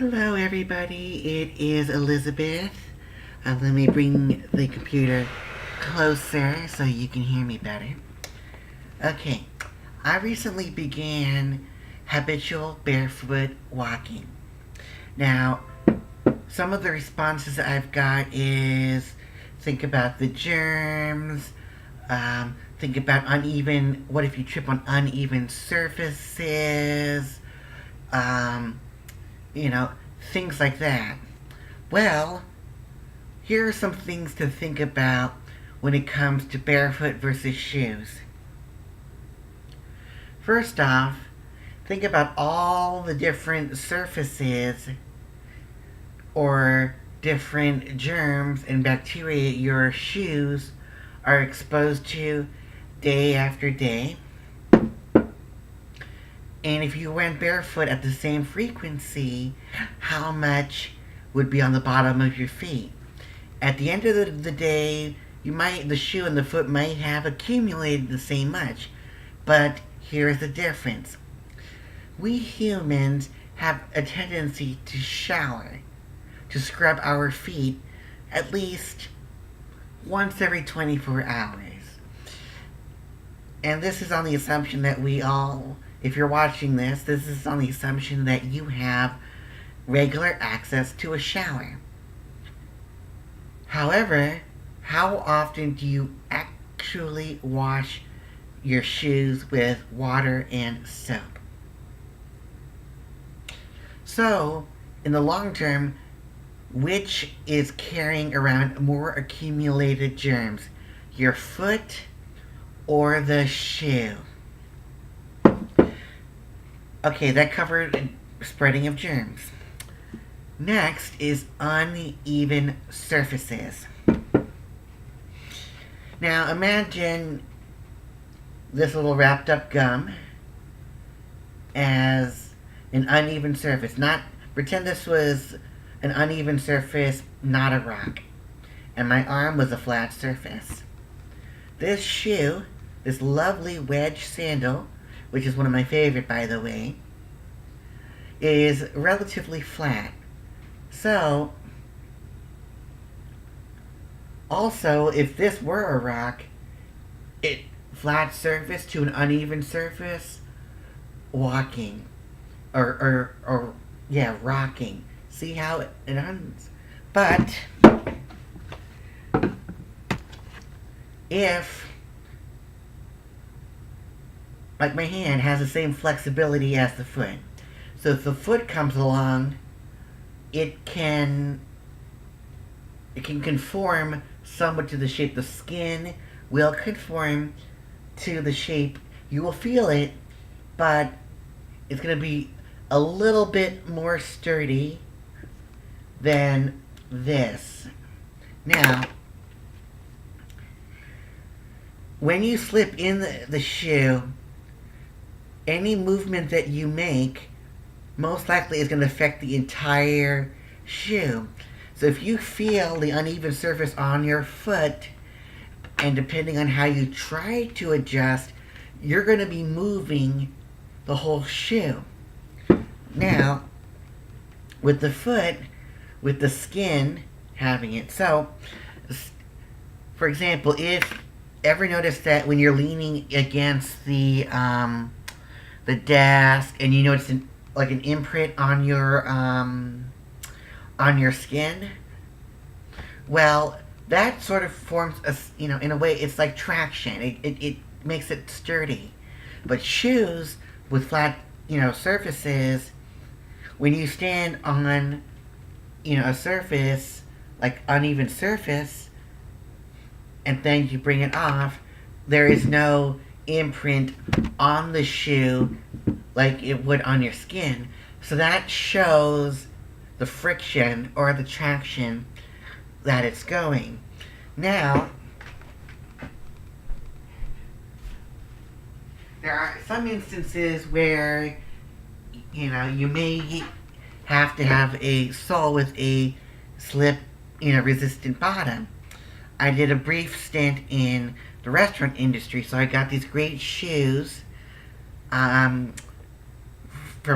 Hello, everybody. It is Elizabeth. Let me bring the computer closer so you can hear me better. Okay, I recently began habitual barefoot walking. Now, some of the responses I've got is think about the germs, think about what if you trip on uneven surfaces, um, you know, things like that. Well, here are some things to think about when it comes to barefoot versus shoes. First off, think about all the different surfaces or different germs and bacteria your shoes are exposed to day after day. And if you went barefoot at the same frequency, how much would be on the bottom of your feet? At the end of the day, the shoe and the foot might have accumulated the same much. But here's the difference. We humans have a tendency to shower, to scrub our feet at least once every 24 hours. And this is on the assumption that if you're watching this is on the assumption that you have regular access to a shower. However, how often do you actually wash your shoes with water and soap? So, in the long term, which is carrying around more accumulated germs? Your foot or the shoe? Okay, that covered spreading of germs. Next is uneven surfaces. Now imagine this little wrapped up gum as an uneven surface. Pretend this was an uneven surface, not a rock. And my arm was a flat surface. This shoe, this lovely wedge sandal, which is one of my favorite, by the way, is relatively flat. So, also, if this were a rock, flat surface to an uneven surface, walking, rocking. See how it ends? But if, like my hand, has the same flexibility as the foot. So if the foot comes along, it can conform somewhat to the shape. The skin will conform to the shape. You will feel it, but it's going to be a little bit more sturdy than this. Now, when you slip in the shoe, any movement that you make most likely is going to affect the entire shoe. So if you feel the uneven surface on your foot, and depending on how you try to adjust, you're going to be moving the whole shoe. Now, with the foot, with the skin having it. So, for example, if ever notice that when you're leaning against the desk and you notice an imprint on your skin, well, that sort of forms in a way, it's like traction. It makes it sturdy. But shoes with flat, surfaces, when you stand on, a surface, like uneven surface, and then you bring it off, there is no imprint on the shoe like it would on your skin. So that shows the friction or the traction that it's going. Now, there are some instances where, you may have to have a sole with a slip, resistant bottom. I did a brief stint in the restaurant industry, so I got these great shoes from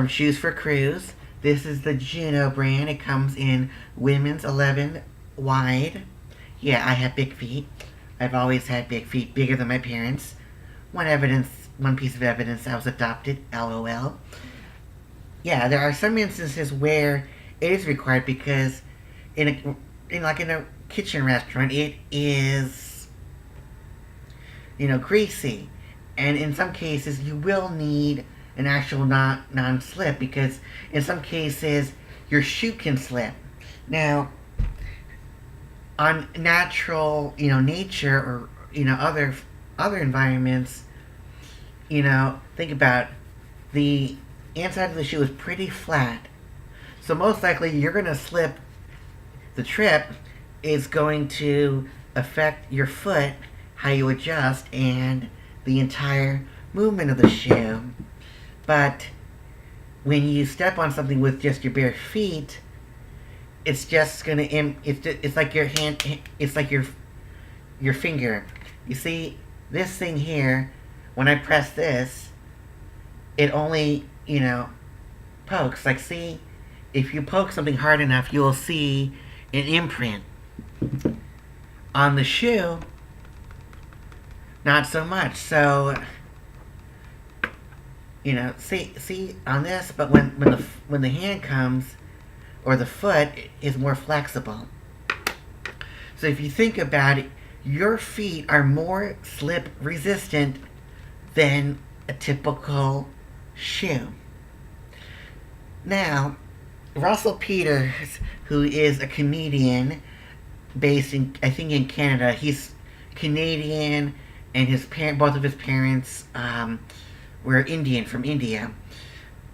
Shoes for Cruise. This is the Juno brand. It comes in women's 11 wide. Yeah, I have big feet. I've always had big feet, bigger than my parents. One piece of evidence, I was adopted. LOL. Yeah, there are some instances where it is required because in a kitchen restaurant, it is greasy, and in some cases you will need an actual non-slip because in some cases your shoe can slip. Now, on natural, nature or other environments, think about the inside of the shoe is pretty flat, so most likely you're gonna slip. The trip is going to affect your foot, how you adjust, and the entire movement of the shoe. But when you step on something with just your bare feet, it's just gonna it's like your hand, it's like your finger. You see this thing here, when I press this, it only pokes. Like, see, if you poke something hard enough, you'll see an imprint. On the shoe, not so much. So see on this, but when the hand comes, or the foot is more flexible. So if you think about it, your feet are more slip resistant than a typical shoe. Now, Russell Peters, who is a comedian based I think in Canada, he's Canadian, and both of his parents were Indian, from India.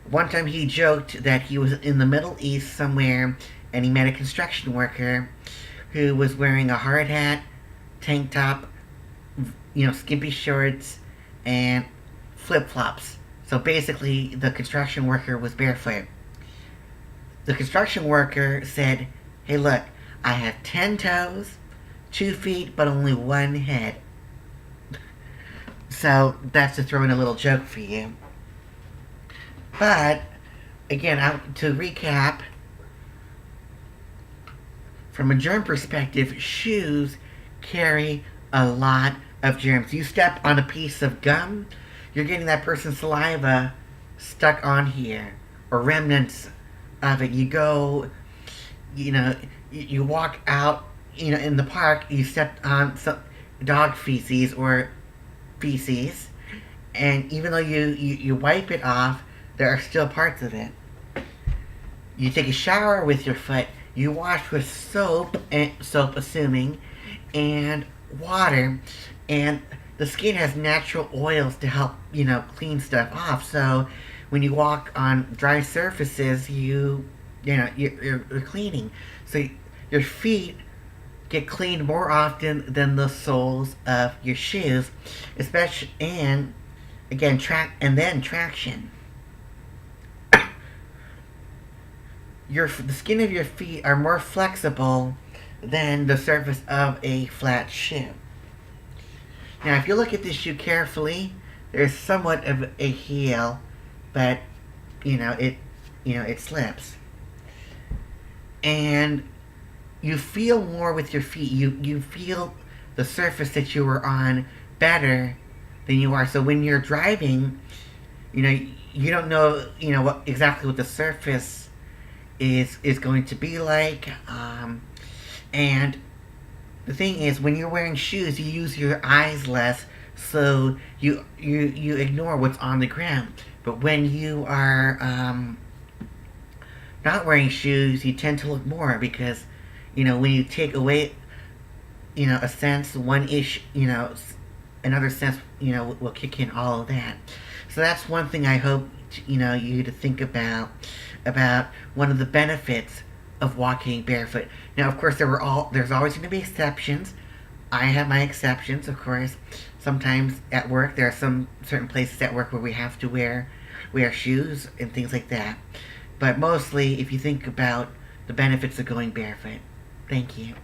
One time he joked that he was in the Middle East somewhere, and he met a construction worker who was wearing a hard hat, tank top, skimpy shorts, and flip-flops. So basically, the construction worker was barefoot. The construction worker said, "Hey, look, I have 10 toes, 2 feet, but only 1 head." So that's to throw in a little joke for you. But again, to recap, from a germ perspective, shoes carry a lot of germs. You step on a piece of gum, you're getting that person's saliva stuck on here, or remnants of it. You go, you walk out, in the park, you step on some dog feces or feces, and even though you wipe it off, there are still parts of it. You take a shower with your foot, you wash with soap, assuming, and water, and the skin has natural oils to help, clean stuff off. So when you walk on dry surfaces, you're cleaning. So your feet get cleaned more often than the soles of your shoes, especially, and again, traction. The skin of your feet are more flexible than the surface of a flat shoe. Now, if you look at this shoe carefully, there's somewhat of a heel, but it slips, and you feel more with your feet. You feel the surface that you were on better than you are. So when you're driving, you don't know exactly what the surface is going to be like, and the thing is, when you're wearing shoes, you use your eyes less, so you ignore what's on the ground. But when you are not wearing shoes, you tend to look more, because when you take away a sense, another sense will kick in, all of that. So that's one thing I hope you to think about one of the benefits of walking barefoot. Now, of course, there's always going to be exceptions. I have my exceptions, of course. Sometimes at work, there are some certain places at work where we have to wear shoes and things like that. But mostly, if you think about the benefits of going barefoot. Thank you.